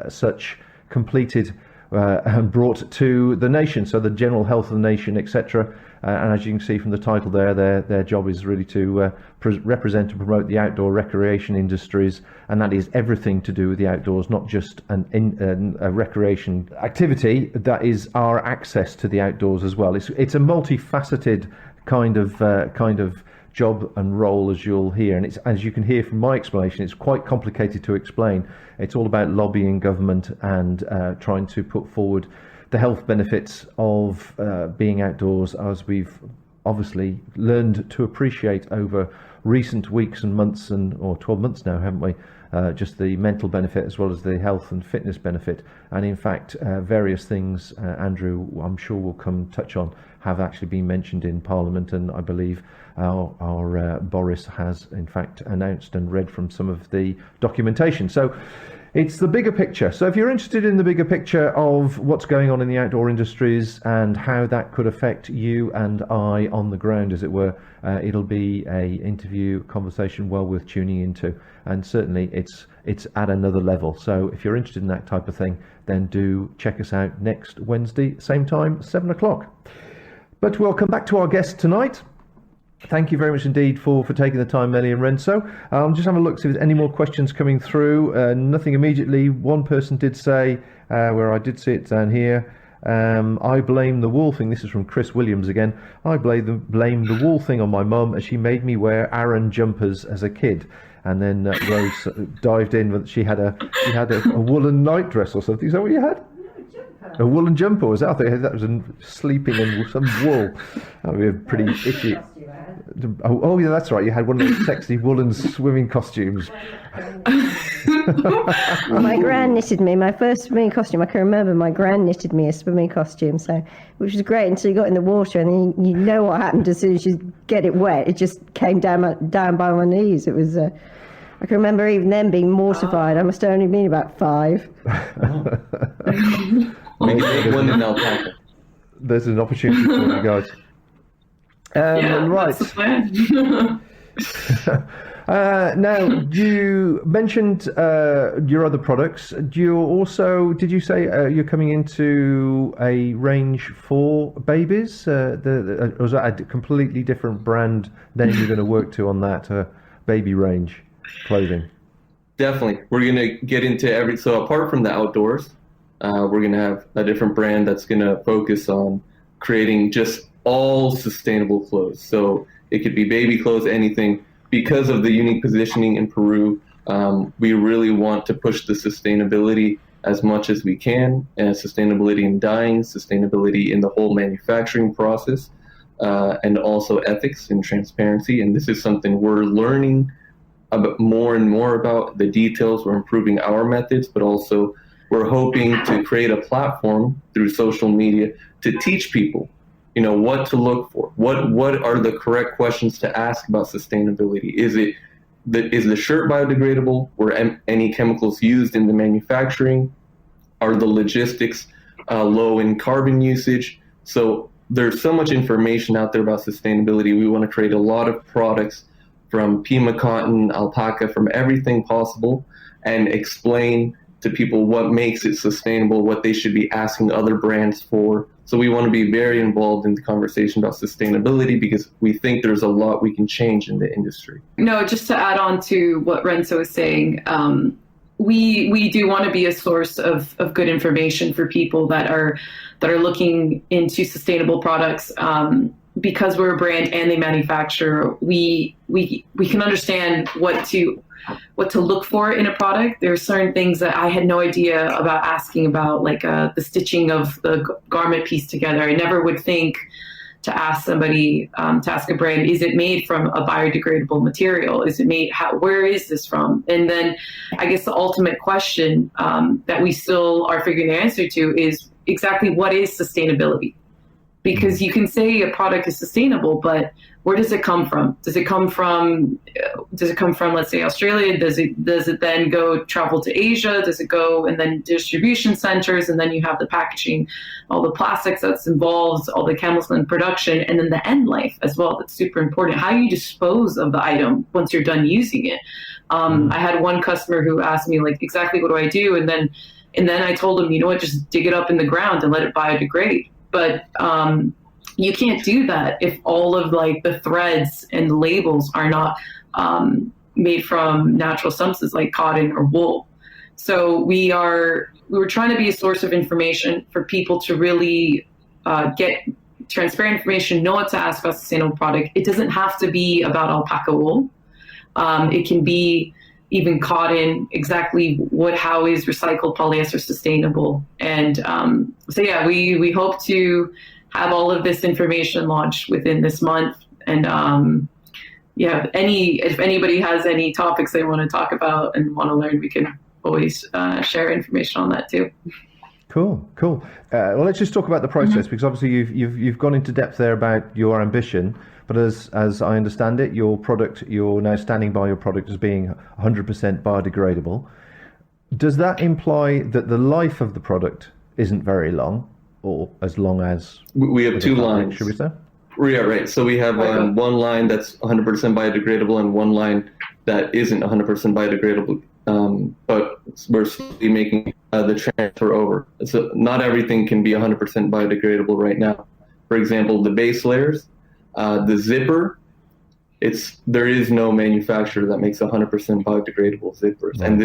such completed and brought to the nation, so the general health of the nation, etc. And as you can see from the title there, their job is really to represent and promote the outdoor recreation industries, and that is everything to do with the outdoors, not just a recreation activity. That is our access to the outdoors as well. It's a multifaceted kind of job and role, as you'll hear, and it's, as you can hear from my explanation, it's quite complicated to explain. It's all about lobbying government and trying to put forward the health benefits of being outdoors, as we've obviously learned to appreciate over recent weeks and months, or 12 months now, haven't we? Just the mental benefit as well as the health and fitness benefit. And in fact, various things, Andrew, I'm sure we'll come touch on, have actually been mentioned in Parliament, and I believe our Boris has in fact announced and read from some of the documentation. So it's the bigger picture. So if you're interested in the bigger picture of what's going on in the outdoor industries and how that could affect you and I on the ground, as it were, it'll be a interview conversation well worth tuning into, and certainly it's at another level. So if you're interested in that type of thing, then do check us out next Wednesday, same time, 7 o'clock. But we'll come back to our guest tonight. Thank you very much indeed for taking the time, Meli and Rensso. Just have a look, see if there's any more questions coming through. Nothing immediately. One person did say, where I did see it down here, I blame the wool thing. This is from Chris Williams again. I blame the wool thing on my mum, as she made me wear Aran jumpers as a kid. and then Rose dived in. She had a woolen nightdress or something. Is that what you had? A woolen jumper, was that? I think that was sleeping in some wool. That would be a pretty itchy. Oh yeah, that's right. You had one of those sexy woolen swimming costumes. My gran knitted me my first swimming costume. I can remember my gran knitted me a swimming costume, which was great until you got in the water, and then you know what happened as soon as you get it wet. It just came down by my knees. It was. I can remember even then being mortified. I must have only been about 5. One in Alpaca. There's an opportunity for you guys. Right. That's the plan. Now, you mentioned your other products. Did you say you're coming into a range for babies? Or was that a completely different brand name you're going to work to on that baby range clothing? Definitely. We're going to get into so apart from the outdoors, we're going to have a different brand that's going to focus on creating just all sustainable clothes. So it could be baby clothes, anything. Because of the unique positioning in Peru, we really want to push the sustainability as much as we can, and sustainability in dyeing, sustainability in the whole manufacturing process, and also ethics and transparency. And this is something we're learning more and more about the details. We're improving our methods, but also we're hoping to create a platform through social media to teach people, what to look for. What are the correct questions to ask about sustainability? Is the shirt biodegradable? Were any chemicals used in the manufacturing? Are the logistics low in carbon usage? So there's so much information out there about sustainability. We want to create a lot of products from Pima cotton, alpaca, from everything possible, and explain to people what makes it sustainable, what they should be asking other brands for. So we want to be very involved in the conversation about sustainability because we think there's a lot we can change in the industry. No, just to add on to what Rensso is saying, we do want to be a source of good information for people that are looking into sustainable products. Because we're a brand and they manufacture, we can understand what to look for in a product. There are certain things that I had no idea about asking about, like the stitching of the garment piece together. I never would think to ask somebody, to ask a brand, is it made from a biodegradable material? Is it made, where is this from? And then I guess the ultimate question that we still are figuring the answer to is exactly what is sustainability? Because you can say a product is sustainable, but where does it come from? Does it come from, let's say, Australia? Does it then go travel to Asia? Does it go and then distribution centers? And then you have the packaging, all the plastics that's involved, all the chemicals in production, and then the end life as well. That's super important. How you dispose of the item once you're done using it. I had one customer who asked me, like, exactly what do I do? And then I told him, just dig it up in the ground and let it biodegrade. But you can't do that if all of the threads and the labels are not made from natural substances like cotton or wool. So we were trying to be a source of information for people to really get transparent information, know what to ask about a sustainable product. It doesn't have to be about alpaca wool. It can be even cotton, exactly how is recycled polyester sustainable. And so yeah, we hope to have all of this information launched within this month. And if anybody has any topics they want to talk about and want to learn, we can always share information on that too. Cool. Well, let's just talk about the process, because obviously you've gone into depth there about your ambition. But as I understand it, your product, you're now standing by your product as being 100% biodegradable. Does that imply that the life of the product isn't very long, or as long as... We have 2 lines. Should we say? Yeah, right. So we have one line that's 100% biodegradable and one line that isn't 100% biodegradable, but we're slowly making the transfer over. So not everything can be 100% biodegradable right now. For example, the base layers, the zipper, there is no manufacturer that makes 100% biodegradable zippers. Right. And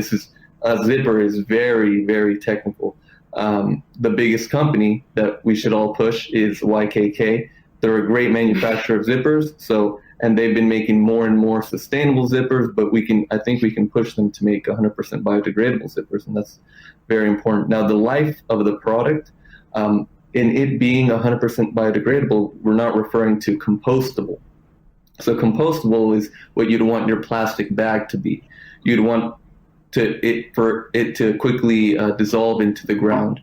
a zipper is very, very technical. The biggest company that we should all push is YKK. They're a great manufacturer of zippers. So and they've been making more and more sustainable zippers, but I think we can push them to make 100% biodegradable zippers, and that's very important. Now, the life of the product, in it being 100% biodegradable, we're not referring to compostable. So compostable is what you'd want your plastic bag to be. You'd want for it to quickly dissolve into the ground.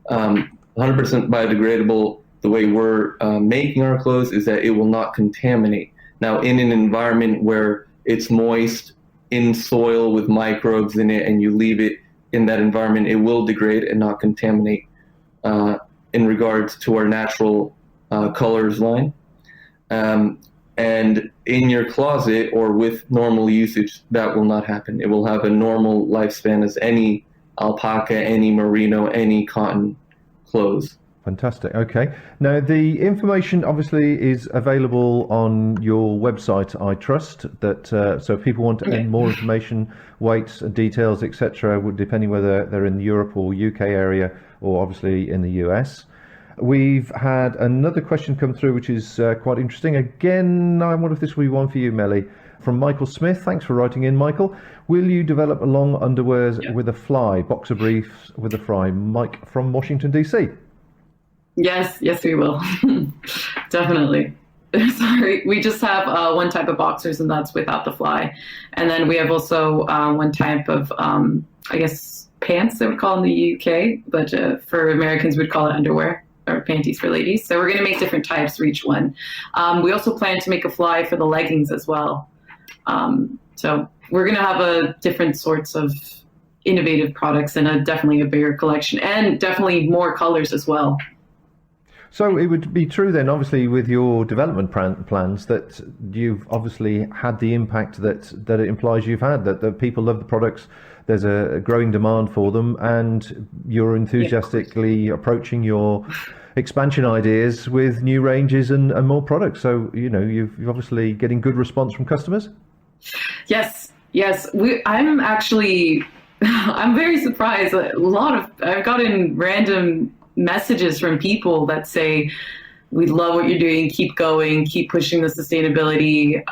100% biodegradable, the way we're making our clothes is that it will not contaminate. Now, in an environment where it's moist, in soil with microbes in it, and you leave it in that environment, it will degrade and not contaminate in regards to our natural colors line. And in your closet or with normal usage, that will not happen. It will have a normal lifespan as any alpaca, any merino, any cotton clothes. Fantastic. Okay. Now, the information obviously is available on your website, I trust, that so if people want more information, weights, details, etc., depending whether they're in the Europe or UK area or obviously in the US. We've had another question come through, which is quite interesting. Again, I wonder if this will be one for you, Meli, from Michael Smith. Thanks for writing in, Michael. Will you develop long underwears with a fly, boxer briefs with a fly? Mike from Washington, D.C. Yes, we will. Definitely. Sorry, we just have one type of boxers, and that's without the fly. And then we have also one type of, I guess, pants they would call in the UK, but for Americans we'd call it underwear or panties for ladies. So we're going to make different types for each one. We also plan to make a fly for the leggings as well. So we're going to have different sorts of innovative products and definitely a bigger collection and definitely more colors as well. So it would be true then, obviously, with your development plans, that you've obviously had the impact that it implies you've had, that the people love the products, there's a growing demand for them, and you're enthusiastically approaching your expansion ideas with new ranges and more products. So, you're obviously getting good response from customers? Yes. I'm very surprised. I've gotten random messages from people that say, we love what you're doing, keep going, keep pushing the sustainability.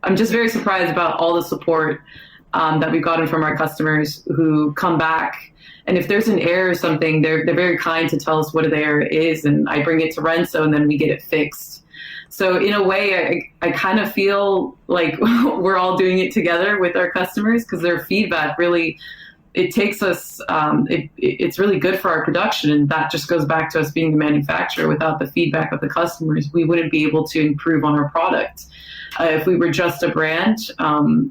I'm just very surprised about all the support that we've gotten from our customers who come back. And if there's an error or something, they're very kind to tell us what the error is, and I bring it to Rensso and then we get it fixed. So in a way, I kind of feel like we're all doing it together with our customers, because their feedback really, it takes us, it's really good for our production. And that just goes back to us being the manufacturer. Without the feedback of the customers, we wouldn't be able to improve on our product. If we were just a brand,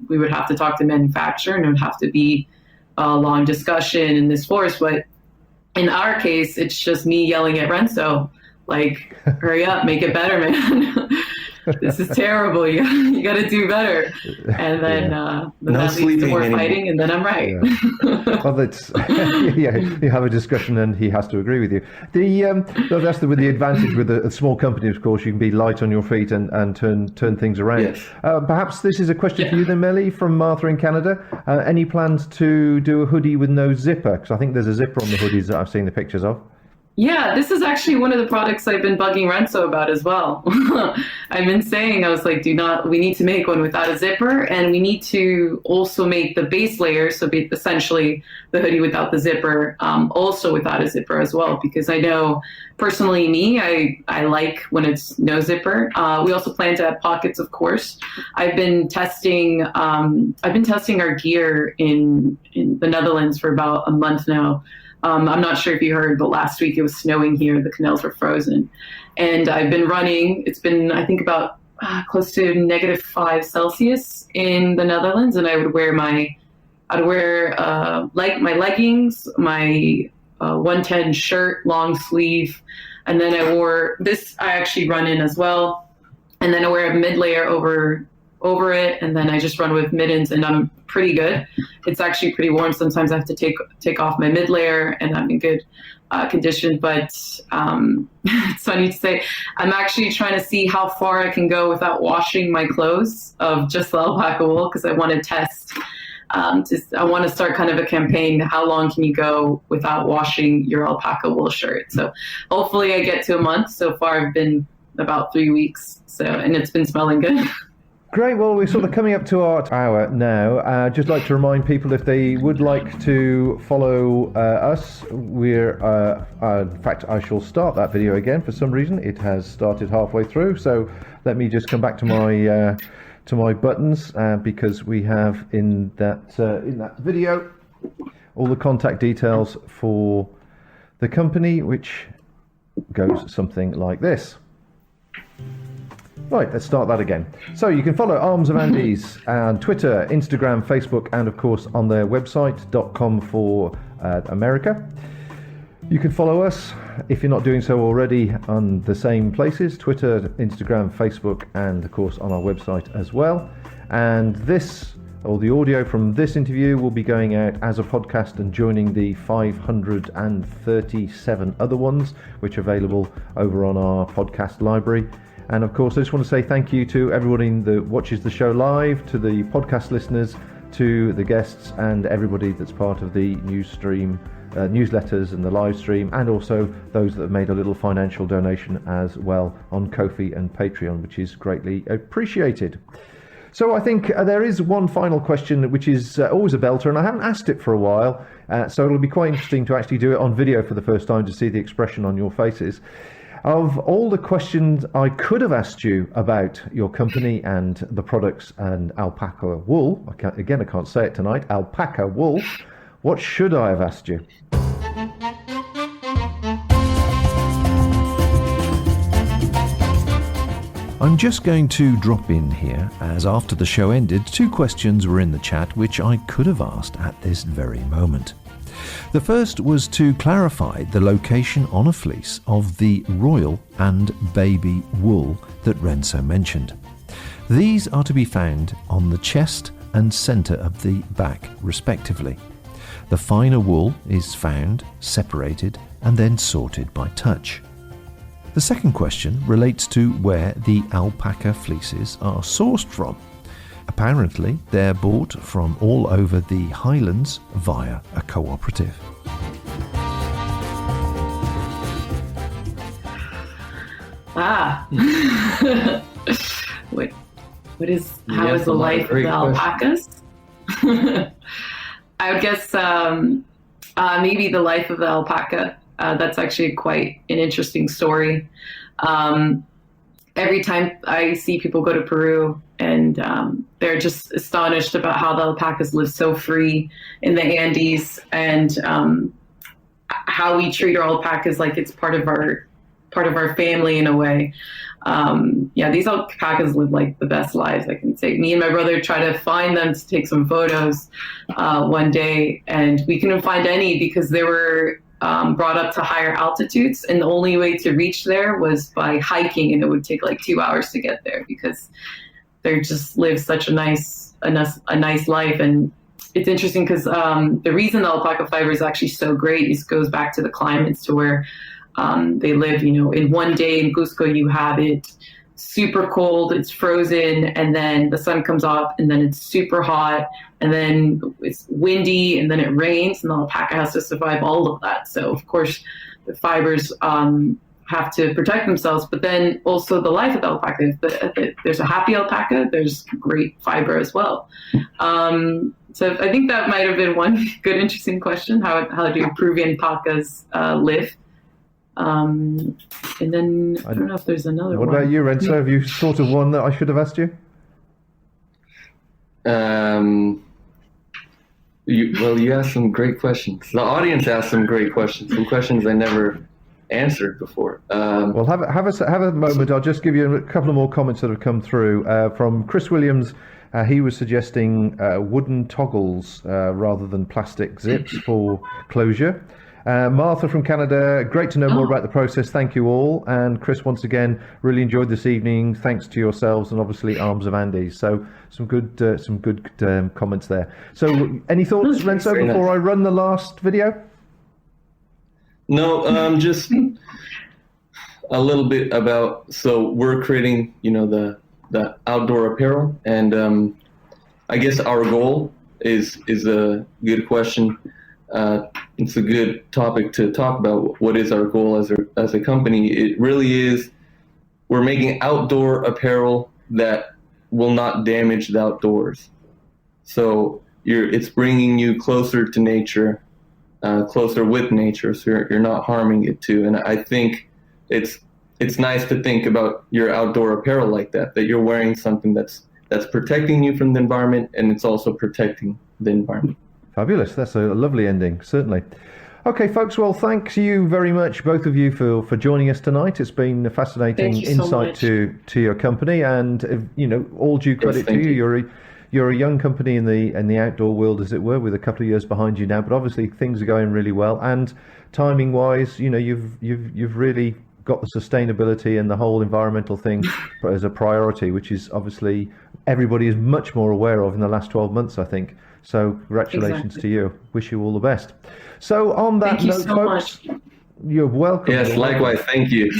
we would have to talk to the manufacturer, and it would have to be a long discussion in this force. But in our case, it's just me yelling at Rensso, like, hurry up, make it better, man. This is terrible. You got to do better. And then that leads to more fighting, and then I'm right. Yeah. Well, you have a discussion, and he has to agree with you. That's with the advantage with a small company, of course. You can be light on your feet and turn things around. Yes. Perhaps this is a question for you then, Meli, from Martha in Canada. Any plans to do a hoodie with no zipper? Because I think there's a zipper on the hoodies that I've seen the pictures of. Yeah, this is actually one of the products I've been bugging Rensso about as well. I've been saying, I was like, we need to make one without a zipper, and we need to also make the base layer, so essentially the hoodie without the zipper, also without a zipper as well, because I know personally I like when it's no zipper. We also plan to add pockets, of course. I've been testing our gear in the Netherlands for about a month now. I'm not sure if you heard, but last week it was snowing here. The canals were frozen. And I've been running. It's been, I think, about close to -5 Celsius in the Netherlands. And I would wear my leggings, my 110 shirt, long sleeve. And then I wore this, I actually run in as well. And then I wear a mid layer over it, and then I just run with mittens, and I'm pretty good. It's actually pretty warm. Sometimes I have to take off my mid layer, and I'm in good condition. But it's funny to say, I'm actually trying to see how far I can go without washing my clothes of just the alpaca wool, because I want to test I want to start kind of a campaign. How long can you go without washing your alpaca wool shirt? So hopefully I get to a month. So far I've been about 3 weeks. And it's been smelling good. Great. Well, we're sort of coming up to our hour now. Just like to remind people, if they would like to follow us, we're, in fact, I shall start that video again. For some reason, it has started halfway through. So let me just come back to my buttons because we have in that video all the contact details for the company, which goes something like this. Right, let's start that again. So you can follow Arms of Andes on Twitter, Instagram, Facebook, and of course on their website, .com for America. You can follow us, if you're not doing so already, on the same places, Twitter, Instagram, Facebook, and of course on our website as well. And the audio from this interview will be going out as a podcast and joining the 537 other ones, which are available over on our podcast library. And of course, I just want to say thank you to everybody that watches the show live, to the podcast listeners, to the guests, and everybody that's part of the newsletters and the live stream, and also those that have made a little financial donation as well on Ko-fi and Patreon, which is greatly appreciated. So I think there is one final question, which is always a belter, and I haven't asked it for a while, so it'll be quite interesting to actually do it on video for the first time to see the expression on your faces. Of all the questions I could have asked you about your company and the products and alpaca wool, I can't say it tonight, alpaca wool, what should I have asked you? I'm just going to drop in here, as after the show ended, 2 questions were in the chat which I could have asked at this very moment. The first was to clarify the location on a fleece of the royal and baby wool that Rensso mentioned. These are to be found on the chest and centre of the back, respectively. The finer wool is found, separated, and then sorted by touch. The second question relates to where the alpaca fleeces are sourced from. Apparently, they're bought from all over the highlands via a cooperative. How is the life of the alpacas? I would guess maybe the life of the alpaca. That's actually quite an interesting story. Every time I see people go to Peru, and they're just astonished about how the alpacas live so free in the Andes, and how we treat our alpacas like it's part of our family in a way. These alpacas live like the best lives, I can say. Me and my brother try to find them to take some photos one day, and we couldn't find any because they were brought up to higher altitudes, and the only way to reach there was by hiking, and it would take like 2 hours to get there because they just live such a nice life. And it's interesting because the reason the alpaca fiber is actually so great goes back to the climates, to where they live. In one day in Cusco, you have it super cold, it's frozen, and then the sun comes up, and then it's super hot, and then it's windy, and then it rains, and the alpaca has to survive all of that. So of course the fibers have to protect themselves, but then also the life of the alpaca. There's a happy alpaca, there's great fiber as well. So I think that might have been one good, interesting question. How do Peruvian alpacas live? And then I don't know if there's another one. What about you, Rensso? Have you thought of one that I should have asked you? You asked some great questions. The audience asked some great questions. Some questions I never answered before. Well, have a moment. I'll just give you a couple of more comments that have come through from Chris Williams. He was suggesting wooden toggles rather than plastic zips for closure. Martha from Canada, great to know more about the process. Thank you all. And Chris, once again, really enjoyed this evening. Thanks to yourselves and obviously Arms of Andes. So some good comments there. So any thoughts, Rensso, before I run the last video? No, just a little bit about. So we're creating, the outdoor apparel, and I guess our goal is a good question. It's a good topic to talk about. What is our goal as a company? It really is, we're making outdoor apparel that will not damage the outdoors. So it's bringing you closer to nature, closer with nature, so you're not harming it too. And I think it's nice to think about your outdoor apparel like that you're wearing something that's protecting you from the environment, and it's also protecting the environment. Fabulous. That's a lovely ending, certainly. Okay, folks, well, thanks you very much, both of you, for joining us tonight. It's been a fascinating insight to your company, and all due credit to you. You're a young company in the outdoor world, as it were, with a couple of years behind you now, but obviously things are going really well, and timing wise, you've really got the sustainability and the whole environmental thing as a priority, which is obviously everybody is much more aware of in the last 12 months, I think. So congratulations to you. Wish you all the best. So on that note, folks, you're welcome. Yes, likewise. Thank you.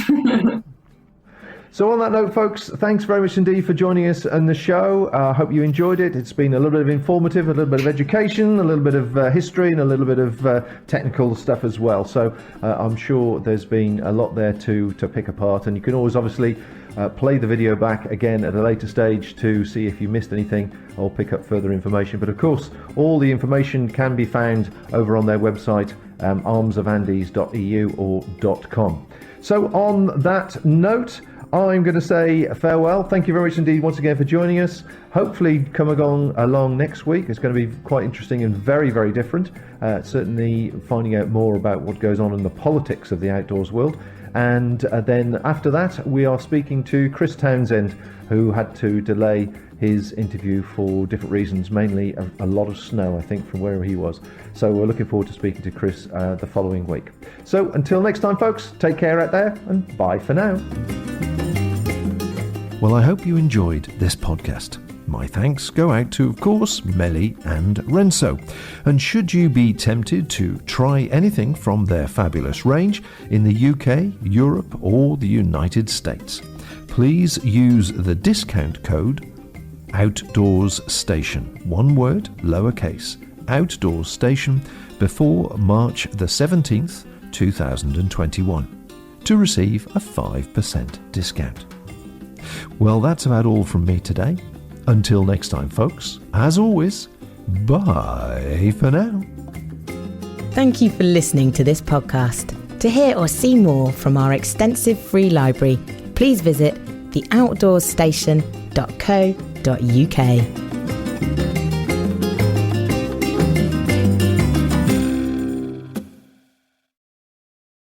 So on that note, folks, thanks very much indeed for joining us on the show. I hope you enjoyed it. It's been a little bit of informative, a little bit of education, a little bit of history, and a little bit of technical stuff as well. So I'm sure there's been a lot there to pick apart. And you can always obviously play the video back again at a later stage to see if you missed anything or pick up further information. But of course, all the information can be found over on their website, armsofandes.eu or .com. So on that note, I'm going to say farewell. Thank you very much indeed once again for joining us. Hopefully come along next week. It's going to be quite interesting and very, very different. Certainly finding out more about what goes on in the politics of the outdoors world. And then after that, we are speaking to Chris Townsend, who had to delay his interview for different reasons, mainly a lot of snow, I think, from where he was. So we're looking forward to speaking to Chris the following week. So until next time, folks, take care out there and bye for now. Well, I hope you enjoyed this podcast. My thanks go out to, of course, Meli and Rensso. And should you be tempted to try anything from their fabulous range in the UK, Europe, or the United States, please use the discount code Outdoors Station. One word, lowercase, Outdoors Station, before March the 17th, 2021, to receive a 5% discount. Well, that's about all from me today. Until next time, folks, as always, bye for now. Thank you for listening to this podcast. To hear or see more from our extensive free library, please visit theoutdoorstation.co.uk.